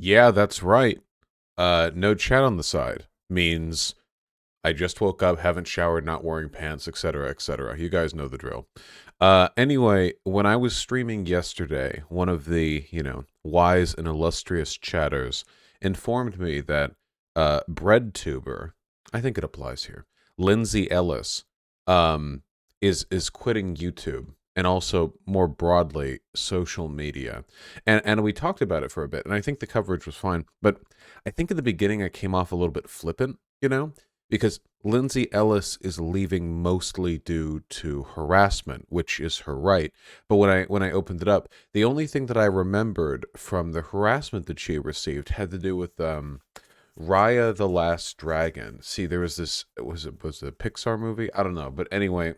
Yeah, that's right. No chat on the side means I just woke up, haven't showered, not wearing pants, etc., etc. You guys know the drill. Anyway, when I was streaming yesterday, one of the, wise and illustrious chatters informed me that BreadTuber, I think it applies here, Lindsay Ellis, um, is quitting YouTube and also more broadly social media. And we talked about it for a bit, and I think the coverage was fine. But I think in the beginning I came off a little bit flippant, because Lindsay Ellis is leaving mostly due to harassment, which is her right. But when I opened it up, the only thing that I remembered from the harassment that she received had to do with Raya the Last Dragon. See, there was this was it a Pixar movie? I don't know, but anyway,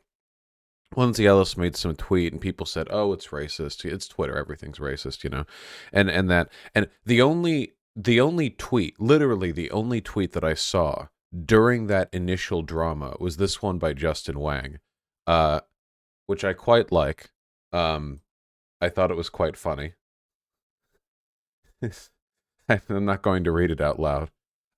Lindsay Ellis made some tweet and people said, "Oh, it's racist. It's Twitter. Everything's racist," and the only tweet, literally the only tweet that I saw during that initial drama was this one by Justin Wang, uh, which I quite like. Um, I thought it was quite funny. I'm not going to read it out loud.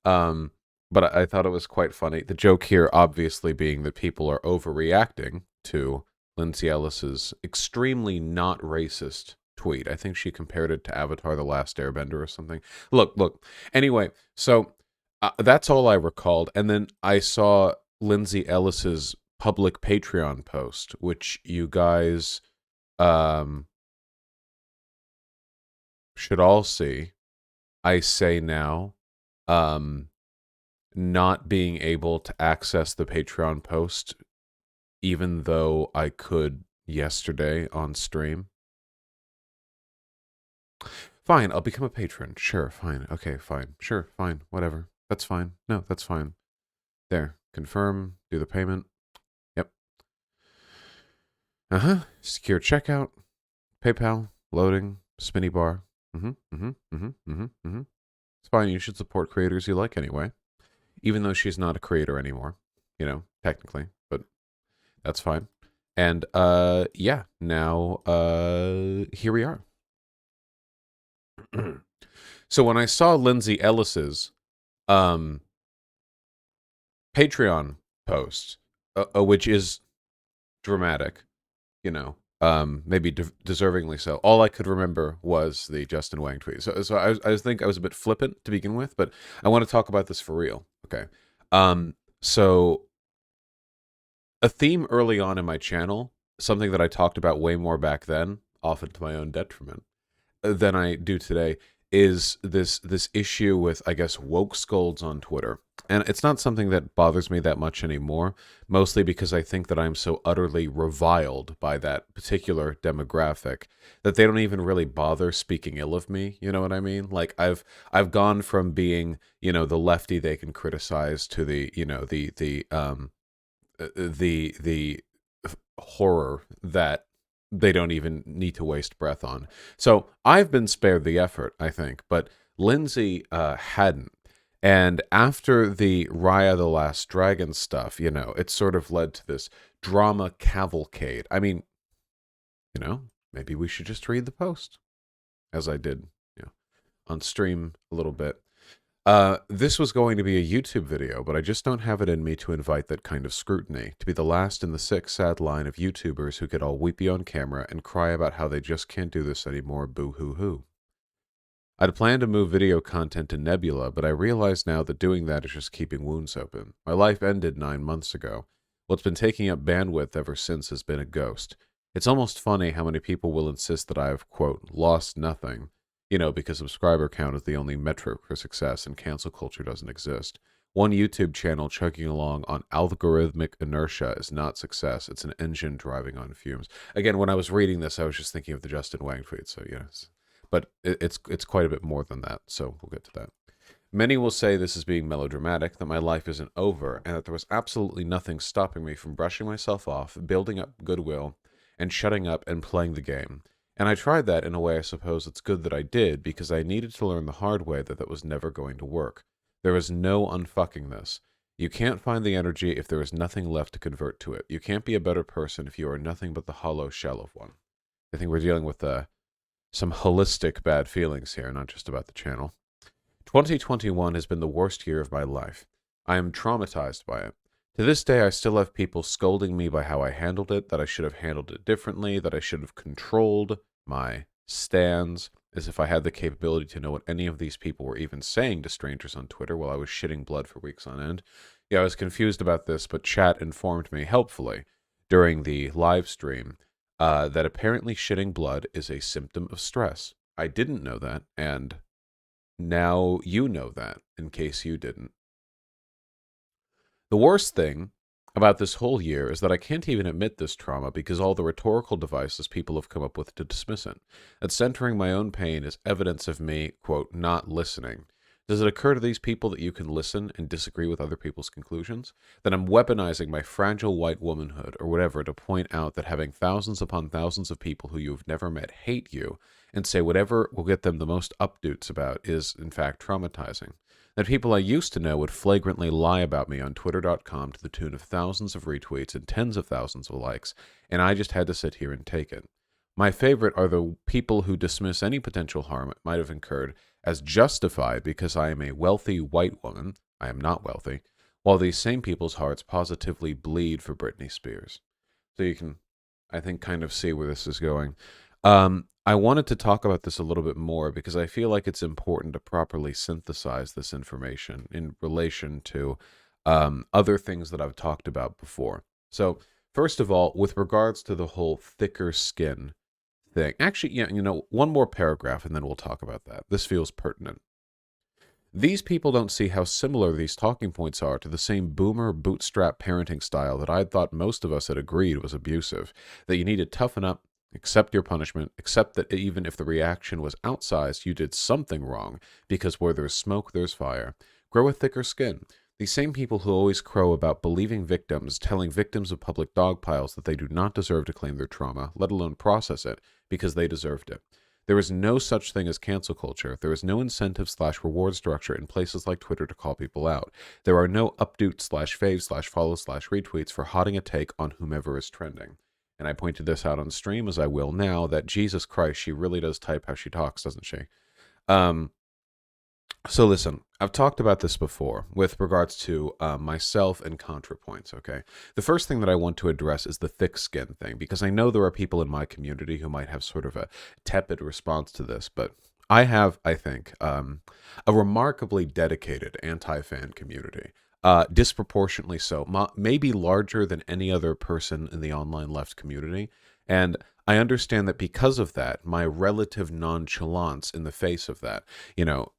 Um, but I thought it was quite funny. The joke here, obviously, being that people are overreacting to Lindsay Ellis's extremely not racist tweet. I think she compared it to Avatar: The Last Airbender or something. Look. Anyway, so that's all I recalled. And then I saw Lindsay Ellis's public Patreon post, which you guys should all see. I say now, not being able to access the Patreon post, even though I could yesterday on stream. Fine, I'll become a patron. Sure, fine. Okay, fine. Sure, fine. Whatever. That's fine. No, that's fine. There. Confirm. Do the payment. Yep. Secure checkout. PayPal. Loading. Spinny bar. It's fine. You should support creators you like anyway. Even though she's not a creator anymore, technically, but that's fine. And yeah, now here we are. So when I saw Lindsay Ellis's Patreon post, which is dramatic, maybe deservingly so. All I could remember was the Justin Wang tweet. So I think I was a bit flippant to begin with, but I want to talk about this for real. Okay. So a theme early on in my channel, something that I talked about way more back then, often to my own detriment, than I do today, is this issue with, I guess, woke scolds on Twitter. And it's not something that bothers me that much anymore, mostly because I think that I'm so utterly reviled by that particular demographic that they don't even really bother speaking ill of me, you know what I mean? Like I've gone from being, the lefty they can criticize to the horror that they don't even need to waste breath on. So I've been spared the effort, I think, but Lindsay hadn't. And after the Raya the Last Dragon stuff, it sort of led to this drama cavalcade. I mean, maybe we should just read the post, as I did, on stream a little bit. This was going to be a YouTube video, but I just don't have it in me to invite that kind of scrutiny, to be the last in the sick, sad line of YouTubers who get all weepy on camera and cry about how they just can't do this anymore, boo-hoo-hoo. I'd planned to move video content to Nebula, but I realize now that doing that is just keeping wounds open. My life ended 9 months ago. What's been taking up bandwidth ever since has been a ghost. It's almost funny how many people will insist that I've, quote, lost nothing, because subscriber count is the only metric for success and cancel culture doesn't exist. One YouTube channel chugging along on algorithmic inertia is not success. It's an engine driving on fumes. Again, when I was reading this, I was just thinking of the Justin Wang tweet, so yes. But it's quite a bit more than that, so we'll get to that. Many will say this is being melodramatic, that my life isn't over, and that there was absolutely nothing stopping me from brushing myself off, building up goodwill, and shutting up and playing the game. And I tried that in a way I suppose it's good that I did, because I needed to learn the hard way that was never going to work. There is no unfucking this. You can't find the energy if there is nothing left to convert to it. You can't be a better person if you are nothing but the hollow shell of one. I think we're dealing with some holistic bad feelings here, not just about the channel. 2021 has been the worst year of my life. I am traumatized by it. To this day, I still have people scolding me by how I handled it, that I should have handled it differently, that I should have controlled my stands, as if I had the capability to know what any of these people were even saying to strangers on Twitter while I was shitting blood for weeks on end. Yeah, I was confused about this, but chat informed me helpfully during the live stream that apparently shitting blood is a symptom of stress. I didn't know that, and now you know that, in case you didn't. The worst thing about this whole year is that I can't even admit this trauma because all the rhetorical devices people have come up with to dismiss it. That centering my own pain is evidence of me, quote, not listening. Does it occur to these people that you can listen and disagree with other people's conclusions? That I'm weaponizing my fragile white womanhood or whatever to point out that having thousands upon thousands of people who you've never met hate you and say whatever will get them the most updoots about is, in fact, traumatizing. That people I used to know would flagrantly lie about me on Twitter.com to the tune of thousands of retweets and tens of thousands of likes, and I just had to sit here and take it. My favorite are the people who dismiss any potential harm it might have incurred as justified because I am a wealthy white woman. I am not wealthy. While these same people's hearts positively bleed for Britney Spears. So you can, I think, kind of see where this is going. I wanted to talk about this a little bit more because I feel like it's important to properly synthesize this information in relation to other things that I've talked about before. So, first of all, with regards to the whole thicker skin thing, actually, yeah, one more paragraph and then we'll talk about that. This feels pertinent. These people don't see how similar these talking points are to the same boomer bootstrap parenting style that I thought most of us had agreed was abusive, that you need to toughen up, accept your punishment, accept that even if the reaction was outsized, you did something wrong, because where there's smoke, there's fire. Grow a thicker skin. These same people who always crow about believing victims, telling victims of public dog piles that they do not deserve to claim their trauma, let alone process it, because they deserved it. There is no such thing as cancel culture. There is no incentive/reward structure in places like Twitter to call people out. There are no updo/fave/follow/retweets for hotting a take on whomever is trending. And I pointed this out on stream, as I will now, that Jesus Christ, she really does type how she talks, doesn't she? So listen, I've talked about this before with regards to myself and ContraPoints, okay? The first thing that I want to address is the thick skin thing, because I know there are people in my community who might have sort of a tepid response to this, but I have, I think, a remarkably dedicated anti-fan community. Disproportionately so, maybe larger than any other person in the online left community. And I understand that because of that, my relative nonchalance in the face of that,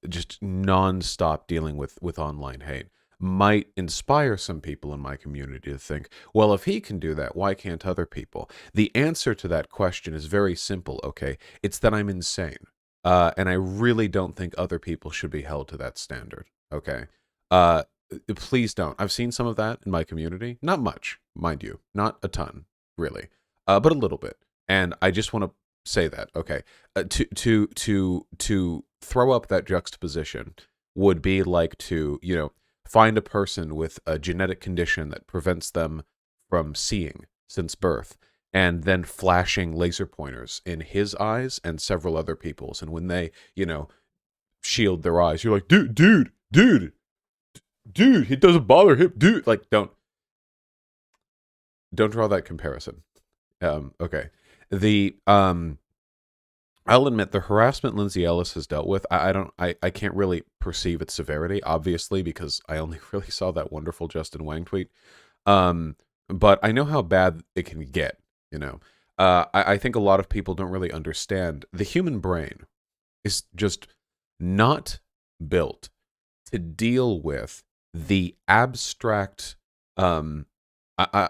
just nonstop dealing with online hate, might inspire some people in my community to think, well, if he can do that, why can't other people? The answer to that question is very simple, okay? It's that I'm insane. And I really don't think other people should be held to that standard, okay? Please don't. I've seen some of that in my community. Not much, mind you. Not a ton, really. But a little bit. And I just want to say that, okay? To throw up that juxtaposition would be like to, find a person with a genetic condition that prevents them from seeing since birth, and then flashing laser pointers in his eyes and several other people's. And when they, shield their eyes, you're like, dude, it doesn't bother him, dude. Like, don't draw that comparison. Okay. I'll admit the harassment Lindsay Ellis has dealt with, I can't really perceive its severity, obviously, because I only really saw that wonderful Justin Wang tweet. But I know how bad it can get, I think a lot of people don't really understand. The human brain is just not built to deal with the abstract, I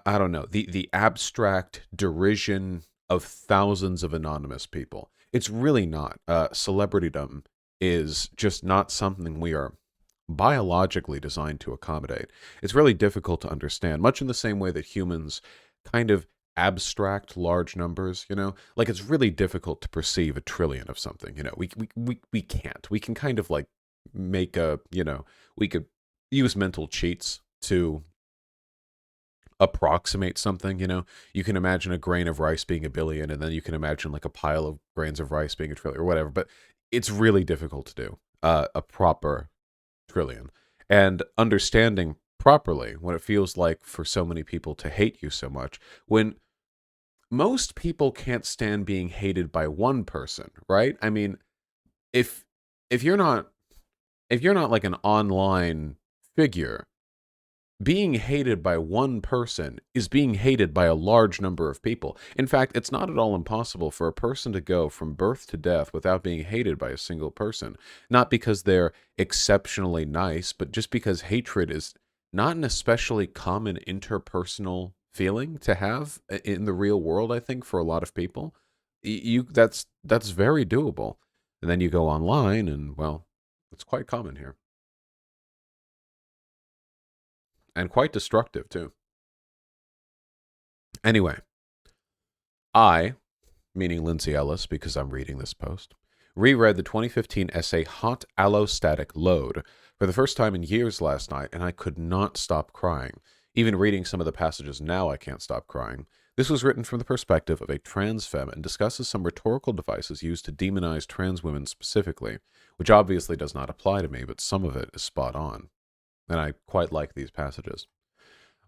don't know, the abstract derision of thousands of anonymous people. It's really not. Celebritydom is just not something we are biologically designed to accommodate. It's really difficult to understand, much in the same way that humans kind of abstract large numbers, like it's really difficult to perceive a trillion of something, we can't. We can kind of like make we could use mental cheats to approximate something, you can imagine a grain of rice being a billion, and then you can imagine like a pile of grains of rice being a trillion or whatever, but it's really difficult to do a proper trillion. And understanding properly what it feels like for so many people to hate you so much, when most people can't stand being hated by one person, right? I mean, if if you're not if you're not like an online figure, being hated by one person is being hated by a large number of people. In fact, it's not at all impossible for a person to go from birth to death without being hated by a single person. Not because they're exceptionally nice, but just because hatred is not an especially common interpersonal feeling to have in the real world, I think, for a lot of people. That's very doable. And then you go online and, well, it's quite common here. And quite destructive too. Anyway, I, meaning Lindsay Ellis because I'm reading this post, reread the 2015 essay Hot Allostatic Load for the first time in years last night, and I could not stop crying. Even reading some of the passages now, I can't stop crying. This was written from the perspective of a trans femme and discusses some rhetorical devices used to demonize trans women specifically, which obviously does not apply to me, but some of it is spot on. And I quite like these passages.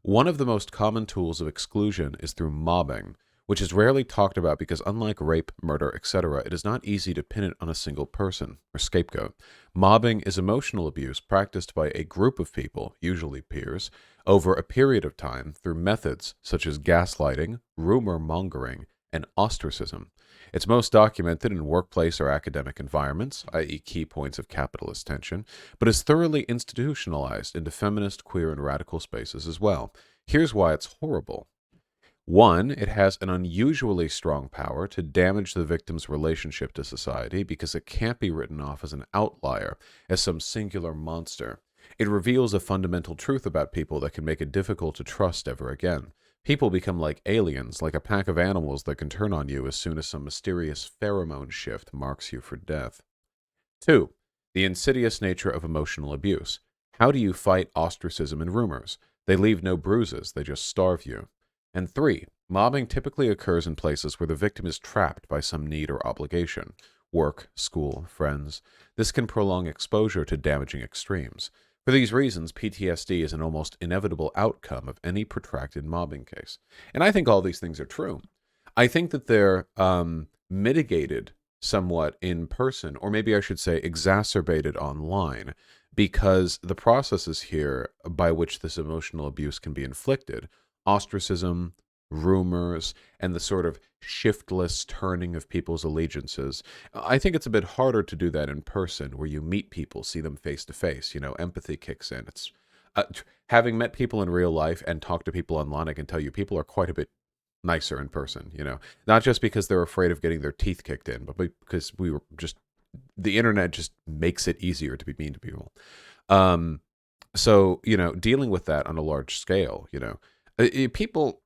One of the most common tools of exclusion is through mobbing, which is rarely talked about because unlike rape, murder, etc., it is not easy to pin it on a single person or scapegoat. Mobbing is emotional abuse practiced by a group of people, usually peers, over a period of time through methods such as gaslighting, rumor mongering, and ostracism. It's most documented in workplace or academic environments, i.e., key points of capitalist tension, but is thoroughly institutionalized into feminist, queer, and radical spaces as well. Here's why it's horrible. One, it has an unusually strong power to damage the victim's relationship to society because it can't be written off as an outlier, as some singular monster. It reveals a fundamental truth about people that can make it difficult to trust ever again. People become like aliens, like a pack of animals that can turn on you as soon as some mysterious pheromone shift marks you for death. Two, the insidious nature of emotional abuse. How do you fight ostracism and rumors? They leave no bruises, they just starve you. And three, mobbing typically occurs in places where the victim is trapped by some need or obligation. Work, school, friends. This can prolong exposure to damaging extremes. For these reasons, PTSD is an almost inevitable outcome of any protracted mobbing case. And I think all these things are true. I think that they're mitigated somewhat in person, or maybe I should say exacerbated online, because the processes here by which this emotional abuse can be inflicted, ostracism, rumors, and the sort of shiftless turning of people's allegiances. I think it's a bit harder to do that in person, where you meet people, see them face to face. Empathy kicks in. It's having met people in real life and talked to people online. I can tell you, people are quite a bit nicer in person. Not just because they're afraid of getting their teeth kicked in, but because the internet just makes it easier to be mean to people. So dealing with that on a large scale, people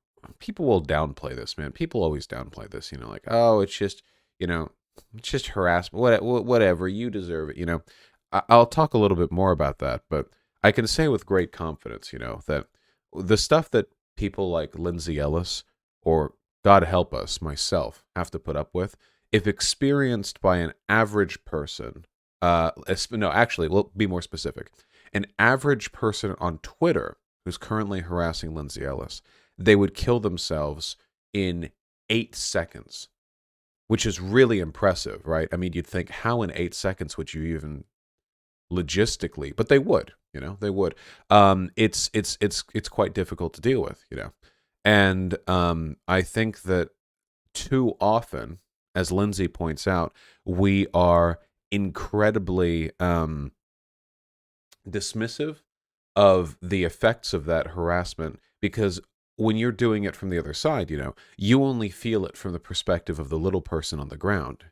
will downplay this, man. People always downplay this, like, oh, it's just harassment, whatever, you deserve it. I'll talk a little bit more about that, but I can say with great confidence, that the stuff that people like Lindsay Ellis, or God help us, myself, have to put up with, if experienced by an average person, no, actually, we'll be more specific. An average person on Twitter who's currently harassing Lindsay Ellis, they would kill themselves in 8 seconds, which is really impressive, right? I mean, you'd think, how in 8 seconds would you even logistically? But they would, they would. It's quite difficult to deal with, and I think that too often, as Lindsay points out, we are incredibly dismissive of the effects of that harassment, because when you're doing it from the other side, you only feel it from the perspective of the little person on the ground.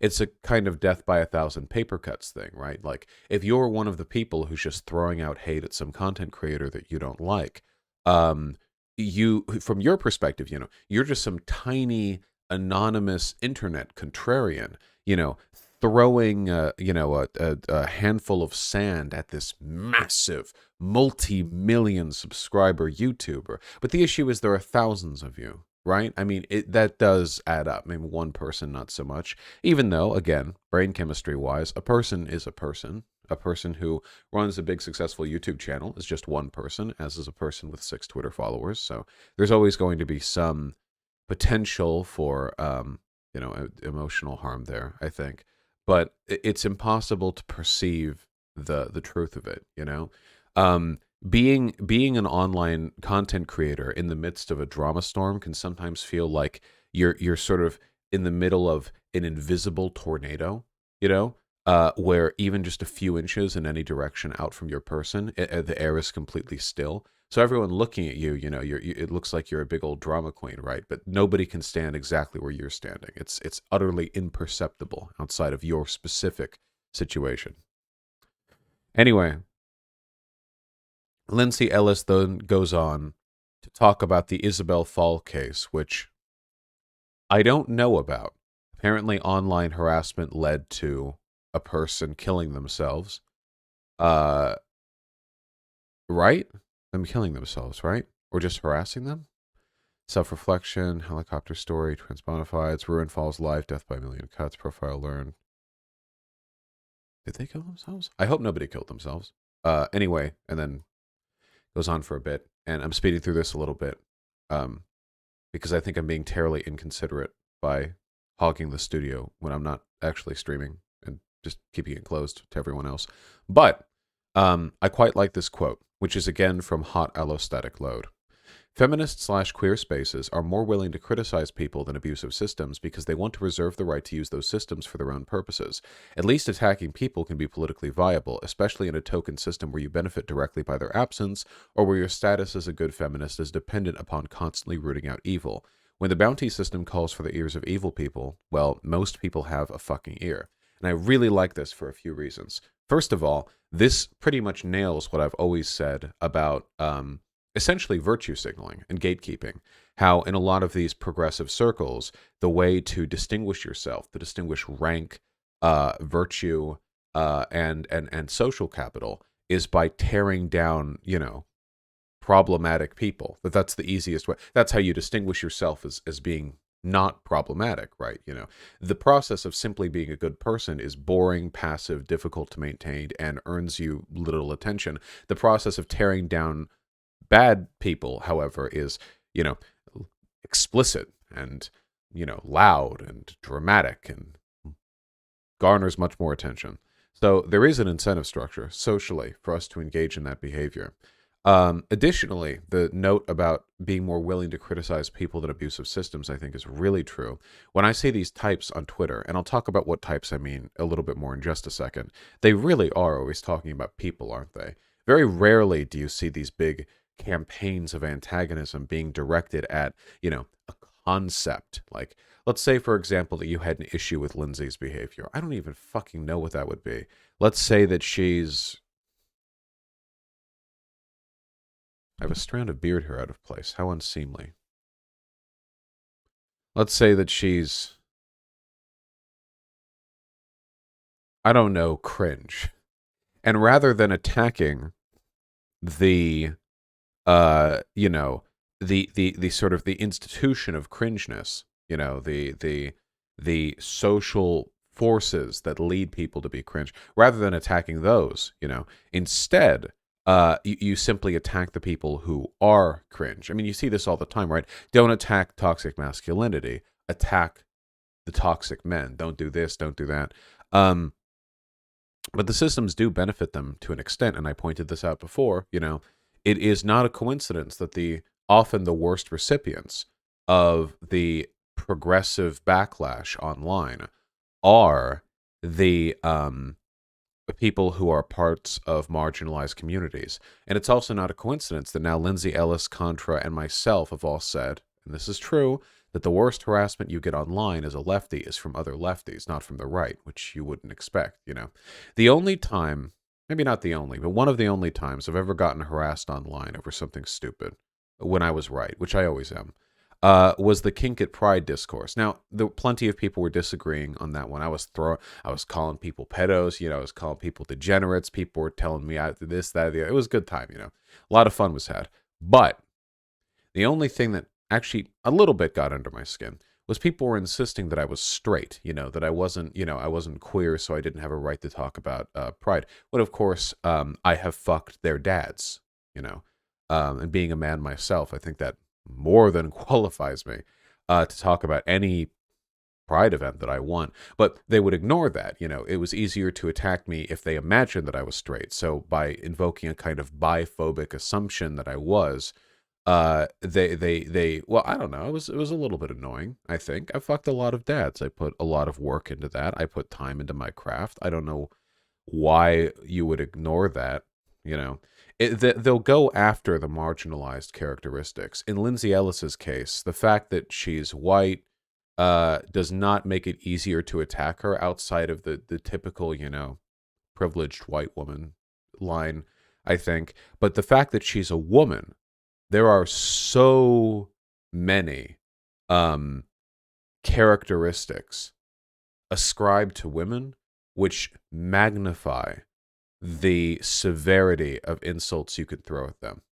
It's a kind of death by 1,000 paper cuts thing, right? Like, if you're one of the people who's just throwing out hate at some content creator that you don't like, from your perspective, you're just some tiny anonymous internet contrarian, throwing, a handful of sand at this massive, multi-million subscriber YouTuber. But the issue is there are thousands of you, right? I mean, that does add up. Maybe one person, not so much. Even though, again, brain chemistry-wise, a person is a person. A person who runs a big, successful YouTube channel is just one person, as is a person with 6 Twitter followers. So there's always going to be some potential for, emotional harm there, I think. But it's impossible to perceive the truth of it, you know? Being an online content creator in the midst of a drama storm can sometimes feel like you're sort of in the middle of an invisible tornado, you know, where even just a few inches in any direction out from your person, the air is completely still. So everyone looking at you, it looks like you're a big old drama queen, right? But nobody can stand exactly where you're standing. It's utterly imperceptible outside of your specific situation. Anyway, Lindsay Ellis then goes on to talk about the Isabelle Fall case, which I don't know about. Apparently, online harassment led to a person killing themselves. Right? Them killing themselves, right? Or just harassing them? Self-reflection, helicopter story, transbonifieds, ruin falls life, death by a million cuts, profile learned. Did they kill themselves? I hope nobody killed themselves. Anyway, and then goes on for a bit, and I'm speeding through this a little bit, because I think I'm being terribly inconsiderate by hogging the studio when I'm not actually streaming and just keeping it closed to everyone else. But I quite like this quote, which is again from Hot Aloe Static Load. Feminist/queer spaces are more willing to criticize people than abusive systems because they want to reserve the right to use those systems for their own purposes. At least attacking people can be politically viable, especially in a token system where you benefit directly by their absence, or where your status as a good feminist is dependent upon constantly rooting out evil. When the bounty system calls for the ears of evil people, well, most people have a fucking ear. And I really like this for a few reasons. First of all, this pretty much nails what I've always said about essentially virtue signaling and gatekeeping. How in a lot of these progressive circles, the way to distinguish yourself, to distinguish rank, virtue, and social capital is by tearing down, problematic people. That's the easiest way. That's how you distinguish yourself as being not problematic, right? The process of simply being a good person is boring, passive, difficult to maintain, and earns you little attention. The process of tearing down bad people, however, is, explicit and, loud and dramatic and garners much more attention. So there is an incentive structure socially for us to engage in that behavior. Additionally, the note about being more willing to criticize people than abusive systems, I think, is really true. When I see these types on Twitter, and I'll talk about what types I mean a little bit more in just a second, they really are always talking about people, aren't they? Very rarely do you see these big campaigns of antagonism being directed at, a concept. Like, let's say, for example, that you had an issue with Lindsay's behavior. I don't even fucking know what that would be. Let's say that she's... I have a strand of beard hair out of place. How unseemly. Let's say that she's, I don't know, cringe. And rather than attacking the, the sort of the institution of cringeness, the social forces that lead people to be cringe, rather than attacking those, instead, you simply attack the people who are cringe. I mean, you see this all the time, right? Don't attack toxic masculinity. Attack the toxic men. Don't do this. Don't do that. But the systems do benefit them to an extent, and I pointed this out before. It is not a coincidence that often the worst recipients of the progressive backlash online are the people who are parts of marginalized communities. And it's also not a coincidence that now Lindsay Ellis, Contra, and myself have all said, and this is true, that the worst harassment you get online as a lefty is from other lefties, not from the right, which you wouldn't expect, The only time, maybe not the only, but one of the only times I've ever gotten harassed online over something stupid, when I was right, which I always am, was the kink at pride discourse. Now, plenty of people were disagreeing on that one. I was calling people pedos, I was calling people degenerates. People were telling me this, that, the other. It was a good time, A lot of fun was had. But the only thing that actually a little bit got under my skin was people were insisting that I was straight, that I wasn't queer, so I didn't have a right to talk about pride. But of course, I have fucked their dads, and being a man myself, I think that more than qualifies me to talk about any pride event that I want. But they would ignore that. It was easier to attack me if they imagined that I was straight. So by invoking a kind of biphobic assumption that I was, well, I don't know, it was a little bit annoying. I think I fucked a lot of dads. I put a lot of work into that. I put time into my craft. I don't know why you would ignore that. They'll go after the marginalized characteristics. In Lindsay Ellis's case, the fact that she's white does not make it easier to attack her outside of the typical privileged white woman line, I think. But the fact that she's a woman, there are so many characteristics ascribed to women which magnify the severity of insults you could throw at them,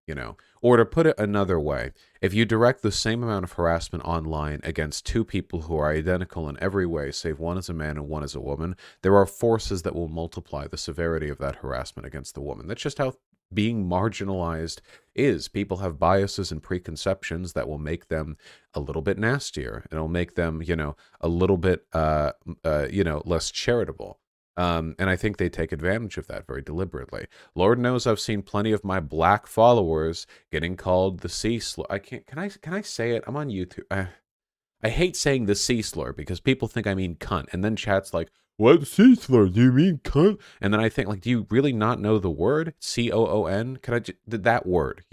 Or to put it another way, if you direct the same amount of harassment online against two people who are identical in every way, save one is a man and one is a woman, there are forces that will multiply the severity of that harassment against the woman. That's just how being marginalized is. People have biases and preconceptions that will make them a little bit nastier. It'll make them, a little bit, less charitable. And I think they take advantage of that very deliberately. Lord knows I've seen plenty of my black followers getting called the C slur. Can I say it? I'm on YouTube. I hate saying the C slur because people think I mean cunt. And then chat's like, what C slur? Do you mean cunt? And then I think, like, do you really not know the word? COON? That word,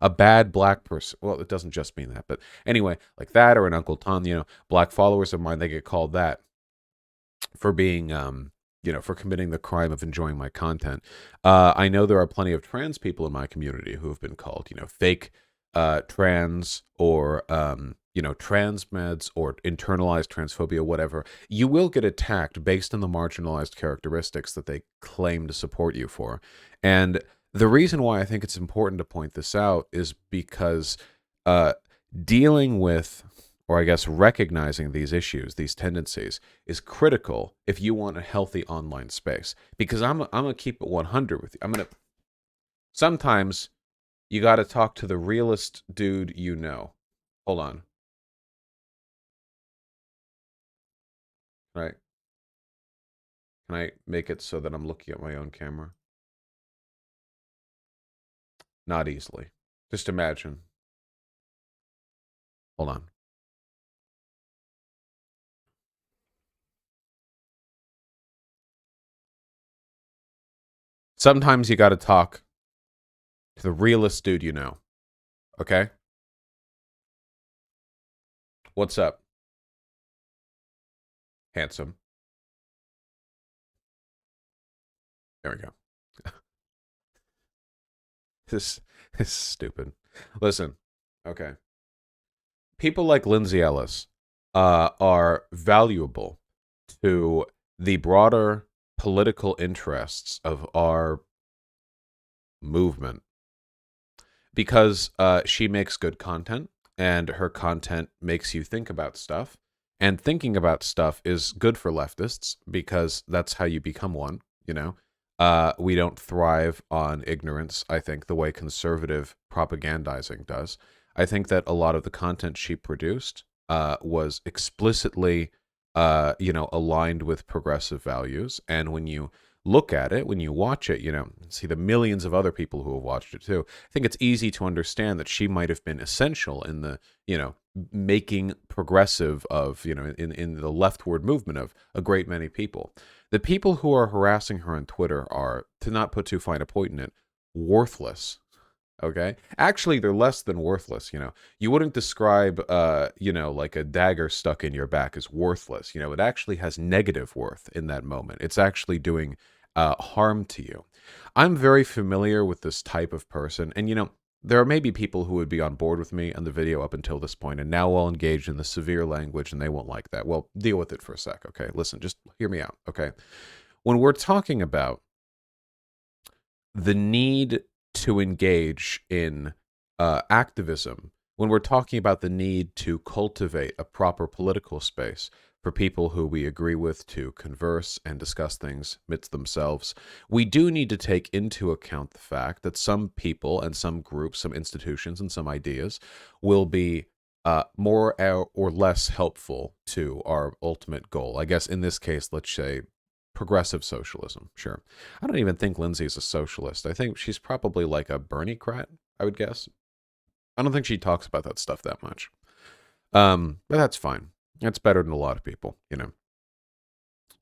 a bad black person. Well, it doesn't just mean that. But anyway, like that or an Uncle Tom, black followers of mine, they get called that for being, for committing the crime of enjoying my content. I know there are plenty of trans people in my community who have been called, fake trans or, trans meds or internalized transphobia, whatever. You will get attacked based on the marginalized characteristics that they claim to support you for. And the reason why I think it's important to point this out is because dealing with, or I guess recognizing these issues, these tendencies, is critical if you want a healthy online space. Because I'm gonna keep it 100 with you. Sometimes you got to talk to the realest dude you know. Hold on. Right? Can I make it so that I'm looking at my own camera? Not easily. Just imagine. Hold on. Sometimes you got to talk to the realest dude you know. Okay? What's up? Handsome. There we go. This is stupid. Listen. Okay. People like Lindsay Ellis are valuable to the broader political interests of our movement because she makes good content and her content makes you think about stuff, and thinking about stuff is good for leftists because that's how you become one. We don't thrive on ignorance, I think, the way conservative propagandizing does. I think that a lot of the content she produced was explicitly aligned with progressive values. And when you look at it, when you watch it, see the millions of other people who have watched it too, I think it's easy to understand that she might have been essential in the, making progressive of, in the leftward movement of a great many people. The people who are harassing her on Twitter are, to not put too fine a point in it, worthless. Okay. Actually, they're less than worthless. You wouldn't describe, like a dagger stuck in your back as worthless. It actually has negative worth in that moment. It's actually doing harm to you. I'm very familiar with this type of person. And, there are maybe people who would be on board with me on the video up until this point, and now I'll engage in the severe language, and they won't like that. Well, deal with it for a sec, okay? Listen, just hear me out, okay? When we're talking about the need to engage in activism, when we're talking about the need to cultivate a proper political space for people who we agree with to converse and discuss things amidst themselves, we do need to take into account the fact that some people and some groups, some institutions, and some ideas will be more or less helpful to our ultimate goal. I guess in this case, let's say progressive socialism. Sure. I don't even think Lindsay's a socialist. I think she's probably like a Bernie-crat, I would guess. I don't think she talks about that stuff that much. But that's fine. That's better than a lot of people, you know.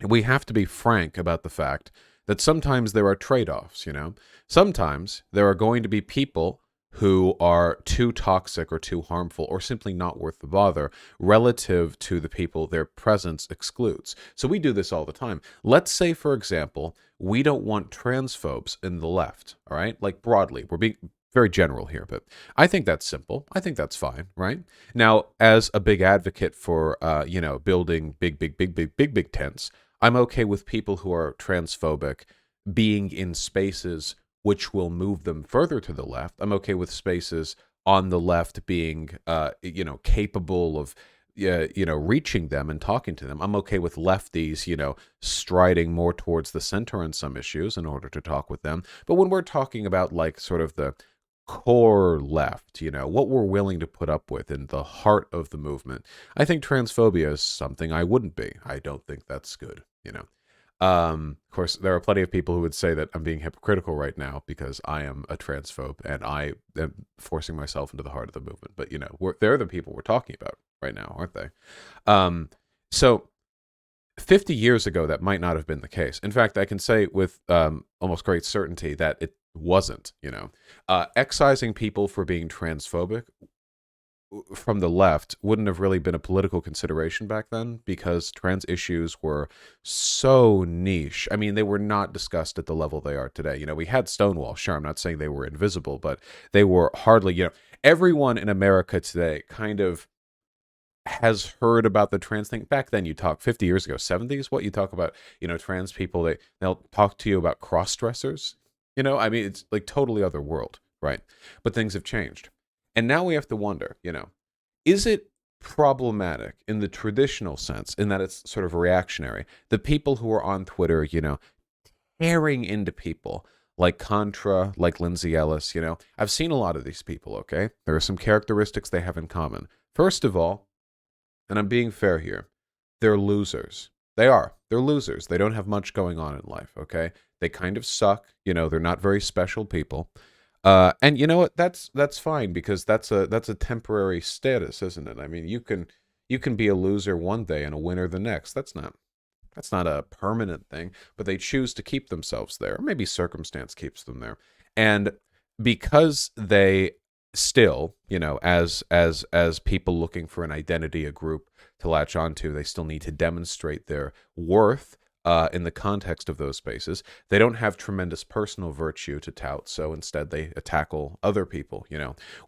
We have to be frank about the fact that sometimes there are trade-offs, you know. Sometimes there are going to be people who are too toxic or too harmful or simply not worth the bother relative to the people their presence excludes. So we do this all the time. Let's say, for example, we don't want transphobes in the left, all right? Like broadly, we're being very general here, but I think that's simple. I think that's fine, right? Now, as a big advocate for, building big tents, I'm okay with people who are transphobic being in spaces which will move them further to the left. I'm okay with spaces on the left being, capable of, reaching them and talking to them. I'm okay with lefties, striding more towards the center on some issues in order to talk with them. But when we're talking about like sort of the core left, what we're willing to put up with in the heart of the movement, I think transphobia is something I wouldn't be. I don't think that's good. Of course, there are plenty of people who would say that I'm being hypocritical right now because I am a transphobe and I am forcing myself into the heart of the movement. But, they're the people we're talking about right now, aren't they? So 50 years ago, that might not have been the case. In fact, I can say with almost great certainty that it wasn't, excising people for being transphobic from the left wouldn't have really been a political consideration back then because trans issues were so niche. I mean, they were not discussed at the level they are today. We had Stonewall. Sure, I'm not saying they were invisible, but they were hardly, everyone in America today kind of has heard about the trans thing. Back then, you talk 50 years ago, 70s, what you talk about, trans people, they'll talk to you about cross-dressers. I mean, it's like totally other world, right? But things have changed. And now we have to wonder, is it problematic in the traditional sense, in that it's sort of reactionary? The people who are on Twitter, tearing into people like Contra, like Lindsay Ellis, I've seen a lot of these people, okay? There are some characteristics they have in common. First of all, and I'm being fair here, they're losers. They are. They're losers. They don't have much going on in life, okay? They kind of suck. They're not very special people. And you know what? That's fine because that's a temporary status, isn't it? I mean, you can be a loser one day and a winner the next. That's not a permanent thing, but they choose to keep themselves there. Or maybe circumstance keeps them there. And because they still, as people looking for an identity, a group to latch onto, they still need to demonstrate their worth in the context of those spaces. They don't have tremendous personal virtue to tout, so instead they tackle other people.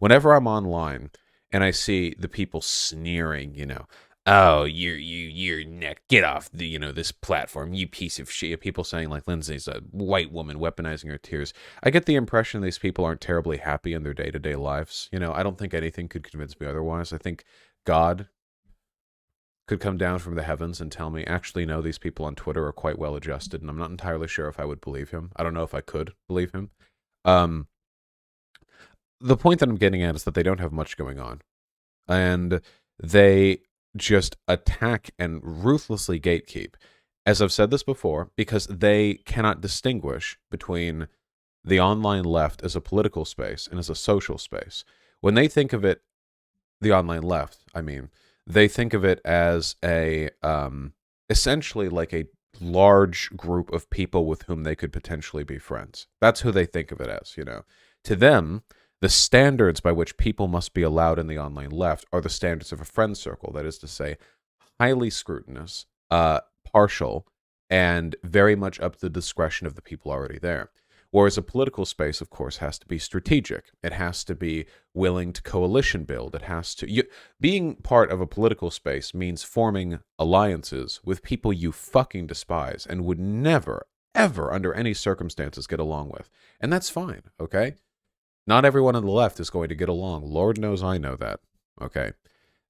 Whenever I'm online and I see the people sneering, oh, you're neck, get off the this platform, you piece of shit. People saying like Lindsay's a white woman weaponizing her tears. I get the impression these people aren't terribly happy in their day-to-day lives. I don't think anything could convince me otherwise. I think God could come down from the heavens and tell me, actually, no, these people on Twitter are quite well adjusted, and I'm not entirely sure if I would believe him. I don't know if I could believe him. The point that I'm getting at is that they don't have much going on, and they just attack and ruthlessly gatekeep. As I've said this before, because they cannot distinguish between the online left as a political space and as a social space. When they think of it, the online left, I mean, they think of it as a essentially like a large group of people with whom they could potentially be friends. That's who they think of it as, To them, the standards by which people must be allowed in the online left are the standards of a friend circle. That is to say, highly scrutinous, partial, and very much up to the discretion of the people already there. Whereas a political space, of course, has to be strategic. It has to be willing to coalition build. It has to... being part of a political space means forming alliances with people you fucking despise and would never, ever, under any circumstances, get along with. And that's fine, okay? Not everyone on the left is going to get along. Lord knows I know that, okay?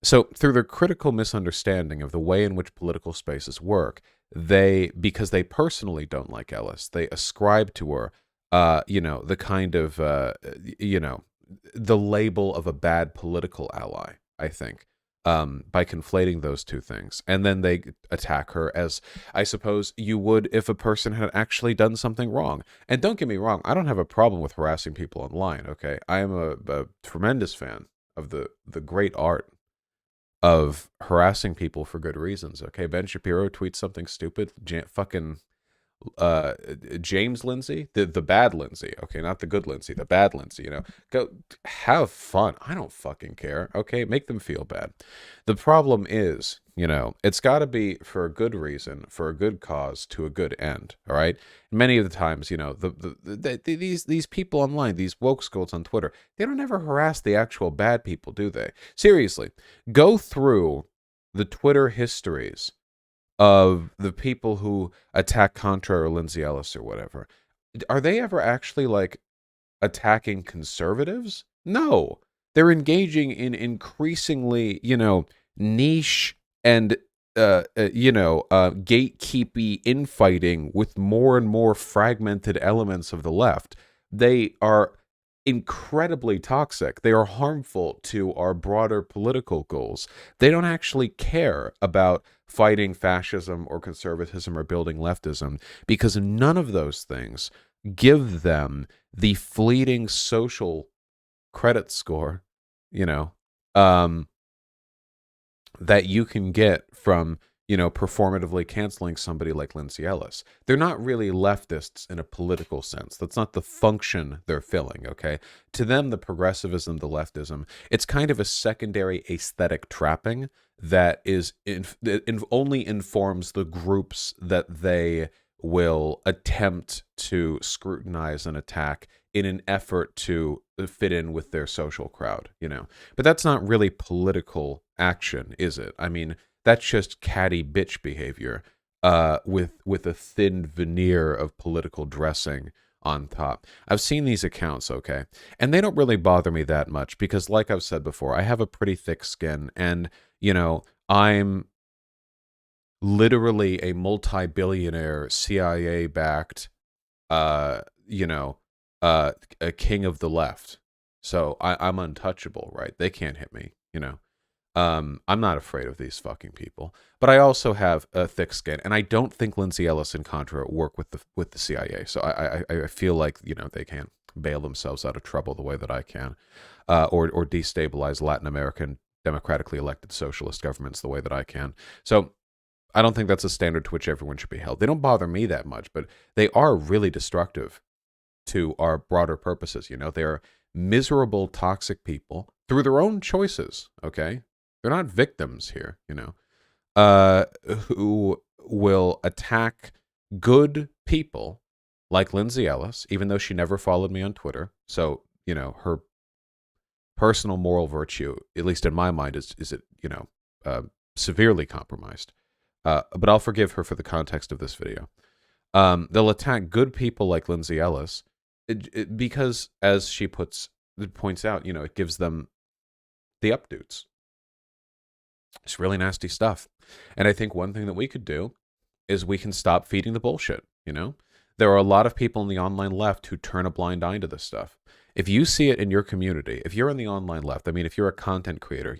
So through their critical misunderstanding of the way in which political spaces work, because they personally don't like Ellis, they ascribe to her, the kind of, the label of a bad political ally, I think, by conflating those two things. And then they attack her as, I suppose, you would if a person had actually done something wrong. And don't get me wrong, I don't have a problem with harassing people online, okay? I am a tremendous fan of the great art of harassing people for good reasons, okay? Ben Shapiro tweets something stupid, fucking James Lindsay, the bad Lindsay, okay, not the good Lindsay, the bad Lindsay, go have fun. I don't fucking care, okay? Make them feel bad. The problem is, it's got to be for a good reason, for a good cause, to a good end, all right? Many of the times, these people online, these woke scolds on Twitter, they don't ever harass the actual bad people, do they? Seriously, go through the Twitter histories of the people who attack Contra or Lindsay Ellis or whatever. Are they ever actually, like, attacking conservatives? No. They're engaging in increasingly, niche and, gatekeepy infighting with more and more fragmented elements of the left. They are incredibly toxic. They are harmful to our broader political goals. They don't actually care about fighting fascism or conservatism or building leftism, because none of those things give them the fleeting social credit score, that you can get from, performatively canceling somebody like Lindsay Ellis. They're not really leftists in a political sense. That's not the function they're filling, okay? To them, the progressivism, the leftism, it's kind of a secondary aesthetic trapping that only informs the groups that they will attempt to scrutinize and attack in an effort to fit in with their social crowd, But that's not really political action, is it? I mean, that's just catty bitch behavior with a thin veneer of political dressing on top. I've seen these accounts, okay? And they don't really bother me that much because, like I've said before, I have a pretty thick skin and, I'm literally a multi-billionaire CIA-backed, a king of the left. So I'm untouchable, right? They can't hit me, I'm not afraid of these fucking people, but I also have a thick skin, and I don't think Lindsay Ellis and Contra work with the CIA. So I feel like they can't bail themselves out of trouble the way that I can, or destabilize Latin American democratically elected socialist governments the way that I can. So I don't think that's a standard to which everyone should be held. They don't bother me that much, but they are really destructive to our broader purposes. They are miserable, toxic people through their own choices. Okay. They're not victims here, who will attack good people like Lindsay Ellis, even though she never followed me on Twitter. So, her personal moral virtue, at least in my mind, is severely compromised. But I'll forgive her for the context of this video. They'll attack good people like Lindsay Ellis because, as she points out, it gives them the updoots. It's really nasty stuff. And I think one thing that we could do is we can stop feeding the bullshit, There are a lot of people in the online left who turn a blind eye to this stuff. If you see it in your community, if you're in the online left, I mean, if you're a content creator,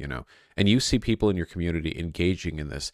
and you see people in your community engaging in this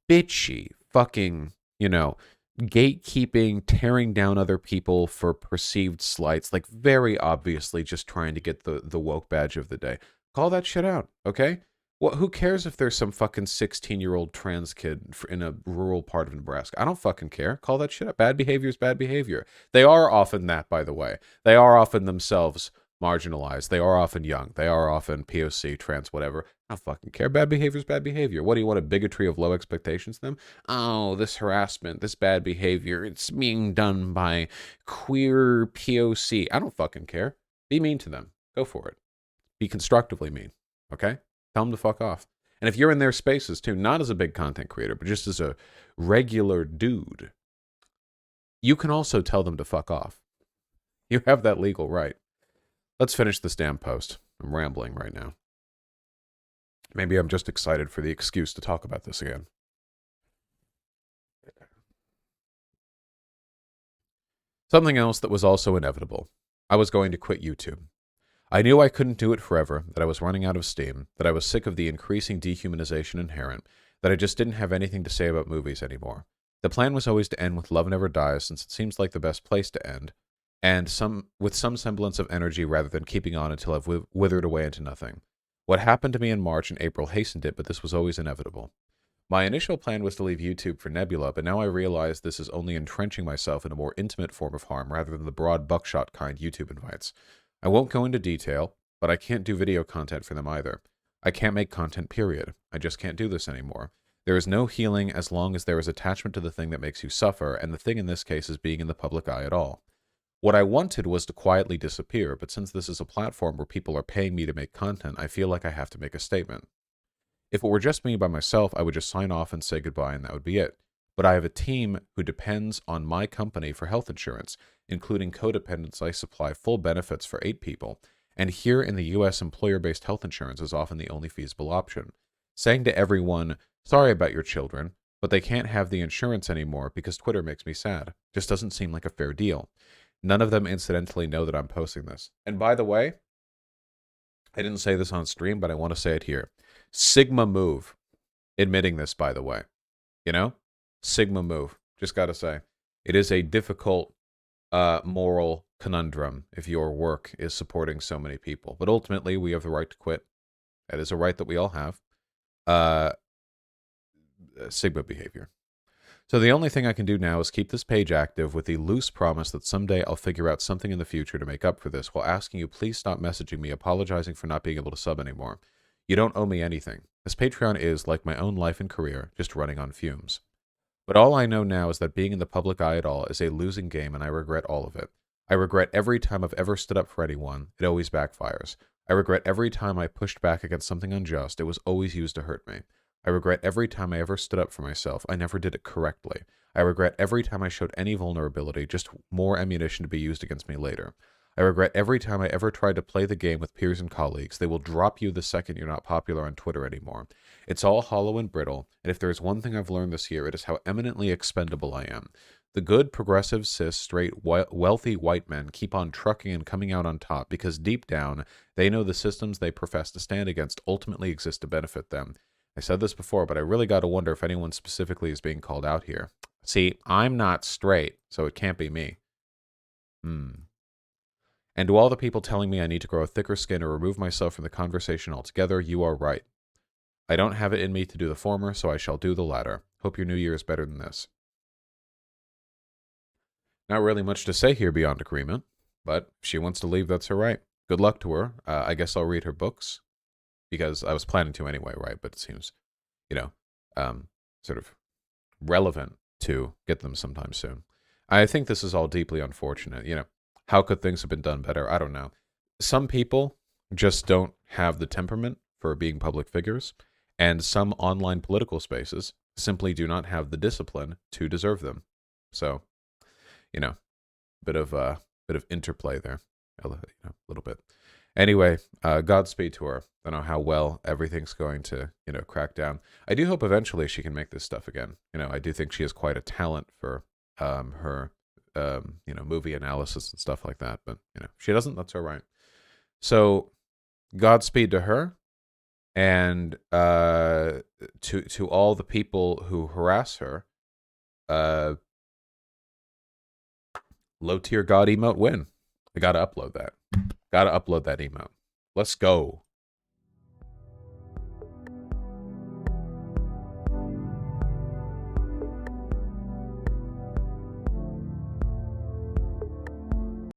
bitchy fucking, gatekeeping, tearing down other people for perceived slights, like very obviously just trying to get the woke badge of the day, call that shit out, okay? Well, who cares if there's some fucking 16-year-old trans kid in a rural part of Nebraska? I don't fucking care. Call that shit out. Bad behavior is bad behavior. They are often that, by the way. They are often themselves marginalized. They are often young. They are often POC, trans, whatever. I don't fucking care. Bad behavior is bad behavior. What do you want, a bigotry of low expectations them? Oh, this harassment, this bad behavior, it's being done by queer POC. I don't fucking care. Be mean to them. Go for it. Be constructively mean. Okay? Tell them to fuck off. And if you're in their spaces too, not as a big content creator, but just as a regular dude, you can also tell them to fuck off. You have that legal right. Let's finish this damn post. I'm rambling right now. Maybe I'm just excited for the excuse to talk about this again. Something else that was also inevitable. I was going to quit YouTube. I knew I couldn't do it forever, that I was running out of steam, that I was sick of the increasing dehumanization inherent, that I just didn't have anything to say about movies anymore. The plan was always to end with Love Never Dies, since it seems like the best place to end, and with some semblance of energy rather than keeping on until I've withered away into nothing. What happened to me in March and April hastened it, but this was always inevitable. My initial plan was to leave YouTube for Nebula, but now I realize this is only entrenching myself in a more intimate form of harm rather than the broad buckshot kind YouTube invites. I won't go into detail, but I can't do video content for them either. I can't make content, period. I just can't do this anymore. There is no healing as long as there is attachment to the thing that makes you suffer, and the thing in this case is being in the public eye at all. What I wanted was to quietly disappear, but since this is a platform where people are paying me to make content, I feel like I have to make a statement. If it were just me by myself, I would just sign off and say goodbye and that would be it. But I have a team who depends on my company for health insurance, including codependents. I supply full benefits for 8 people, and here in the US, employer-based health insurance is often the only feasible option. Saying to everyone, sorry about your children, but they can't have the insurance anymore because Twitter makes me sad, just doesn't seem like a fair deal. None of them incidentally know that I'm posting this. And by the way, I didn't say this on stream, but I want to say it here. Sigma move. Admitting this, by the way. You know? Sigma move. Just got to say. It is a difficult moral conundrum if your work is supporting so many people. But ultimately, we have the right to quit. That is a right that we all have. Sigma behavior. So the only thing I can do now is keep this page active with the loose promise that someday I'll figure out something in the future to make up for this, while asking you please stop messaging me apologizing for not being able to sub anymore. You don't owe me anything. This Patreon is, like my own life and career, just running on fumes. But all I know now is that being in the public eye at all is a losing game, and I regret all of it. I regret every time I've ever stood up for anyone. It always backfires. I regret every time I pushed back against something unjust. It was always used to hurt me. I regret every time I ever stood up for myself. I never did it correctly. I regret every time I showed any vulnerability, just more ammunition to be used against me later. I regret every time I ever tried to play the game with peers and colleagues. They will drop you the second you're not popular on Twitter anymore. It's all hollow and brittle, and if there is one thing I've learned this year, it is how eminently expendable I am. The good, progressive, cis, straight, wealthy white men keep on trucking and coming out on top because deep down, they know the systems they profess to stand against ultimately exist to benefit them. I said this before, but I really got to wonder if anyone specifically is being called out here. See, I'm not straight, so it can't be me. And to all the people telling me I need to grow a thicker skin or remove myself from the conversation altogether, you are right. I don't have it in me to do the former, so I shall do the latter. Hope your new year is better than this. Not really much to say here beyond agreement, but if she wants to leave, that's her right. Good luck to her. I guess I'll read her books. Because I was planning to anyway, right? But it seems, sort of relevant to get them sometime soon. I think this is all deeply unfortunate. How could things have been done better? I don't know. Some people just don't have the temperament for being public figures, and some online political spaces simply do not have the discipline to deserve them. So, bit of interplay there, a little bit. Anyway, Godspeed to her. I don't know how well everything's going to, crack down. I do hope eventually she can make this stuff again. I do think she has quite a talent for her, movie analysis and stuff like that. But, if she doesn't, that's all right. So, Godspeed to her. And to all the people who harass her, low tier God emote win. I got to upload that. Got to upload that emote. Let's go.